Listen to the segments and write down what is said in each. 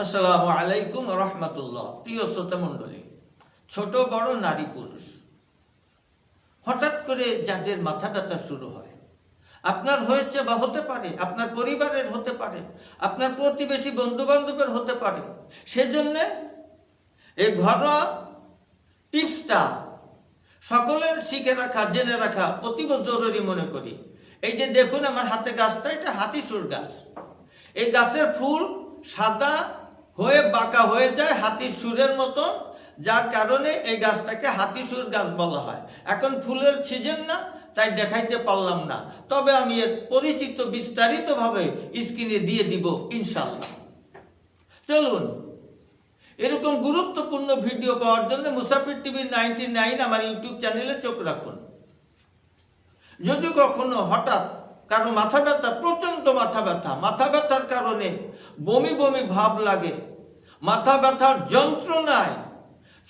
আসসালামু আলাইকুম রহমতুল্লাহ। প্রিয় শ্রোতা মণ্ডলী, ছোট বড় নারী পুরুষ, হঠাৎ করে যাদের মাথা ব্যথা শুরু হয়, আপনার হয়েছে বা হতে পারে, আপনার পরিবারের হতে পারে, আপনার প্রতিবেশী বন্ধু বান্ধবের হতে পারে, সেজন্যে এই ঘরোয়া টিপসটা সকলের শিখে রাখা, জেনে রাখা অতীব জরুরি মনে করি। এই যে দেখুন আমার হাতে গাছটা, এটা হাতিসুর গাছ। এই গাছের ফুল সাদা হয়ে বাঁকা হয়ে যায় হাতির সুরের মতো, যার কারণে এই গাছটাকে হাতিসুর গাছ বলা হয়। এখন ফুলের সিজন না, তাই দেখাইতে পারলাম না, তবে আমি এর পরিচিত বিস্তারিতভাবে স্ক্রিনে দিয়ে দিব ইনশাল্লাহ। চলুন, এরকম গুরুত্বপূর্ণ ভিডিও পাওয়ার জন্য মুসাফির টিভি 99 আমার ইউটিউব চ্যানেলে চোখ রাখুন। যদি কখনো হঠাৎ কারো মাথা ব্যথা, প্রচণ্ড মাথা ব্যথার কারণে বমি বমি ভাব লাগে, মাথা ব্যথার যন্ত্রণায়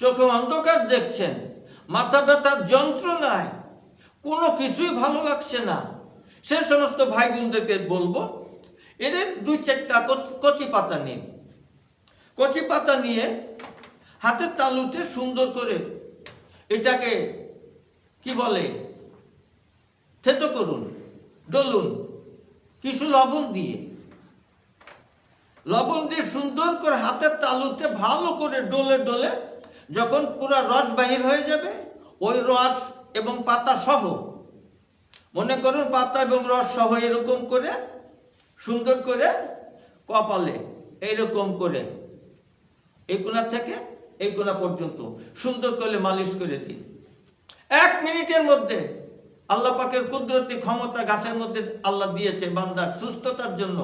চোখে অন্ধকার দেখছেন, মাথা ব্যথার যন্ত্রণায় কোনো কিছুই ভালো লাগছে না, সে সমস্ত ভাই বোনদেরকে বলবো, এর 2-4টা কচি পাতা নিন। কচি পাতা নিয়ে হাতের তালুতে সুন্দর করে এটাকে কি বলে, থেতো করুন, ডলুন কিছু লবণ দিয়ে সুন্দর করে হাতের তালুতে ভালো করে ডলে ডলে যখন পুরো রস বাহির হয়ে যাবে, ওই রস এবং পাতা সহ, মনে করুন পাতা এবং রস সহ এরকম করে সুন্দর করে কপালে এইরকম করে এই কোণা থেকে এই কোণা পর্যন্ত সুন্দর করে মালিশ করে দিন। 1 মিনিটের মধ্যে আল্লাহ পাকের কুদরতি ক্ষমতা গাছের মধ্যে আল্লাহ দিয়েছে বান্দার সুস্থতার জন্য।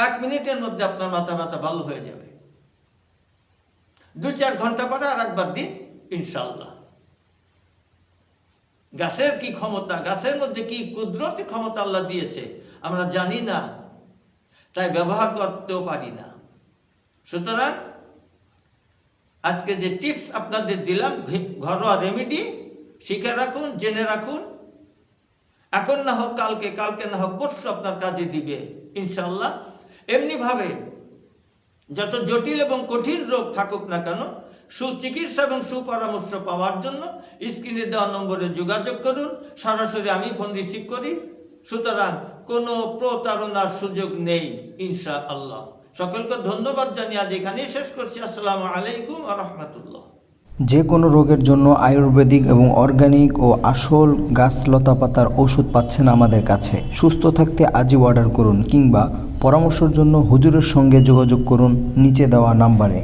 1 মিনিটের মধ্যে আপনার মাথা ব্যথা ভালো হয়ে যাবে। 2-4 ঘন্টা পরে আর একবার দিন ইনশাল্লাহ। গাছের কি ক্ষমতা, গাছের মধ্যে কি কুদরতি ক্ষমতা আল্লাহ দিয়েছে আমরা জানি না, তাই ব্যবহার করতেও পারি না। সুতরাং আজকে যে টিপস আপনাদের দিলাম, ঘরোয়া রেমেডি শিখে রাখুন, জেনে রাখুন। এখন না হোক কালকে, কালকে না হোক পরশু আপনার কাজে দিবে ইনশাল্লাহ। এমনিভাবে যত জটিল এবং কঠিন রোগ থাকুক না কেন, সুচিকিৎসা এবং সুপরামর্শ পাওয়ার জন্য স্ক্রিনে দেওয়া নম্বরে যোগাযোগ করুন। সরাসরি আমি ফোন রিসিভ করি, সুতরাং কোনো প্রতারণার সুযোগ নেই ইনশাআল্লাহ। সকলকে ধন্যবাদ জানিয়ে আজ এখানেই শেষ করছি। আসসালামু আলাইকুম ওয়া রাহমাতুল্লাহ। যে কোনো রোগের জন্য আয়ুর্বেদিক এবং অর্গানিক ও আসল গাছ লতাপাতার ওষুধ পাচ্ছেন আমাদের কাছে। সুস্থ থাকতে আজই অর্ডার করুন কিংবা পরামর্শের জন্য হুজুরের সঙ্গে যোগাযোগ করুন নিচে দেওয়া নাম্বারে।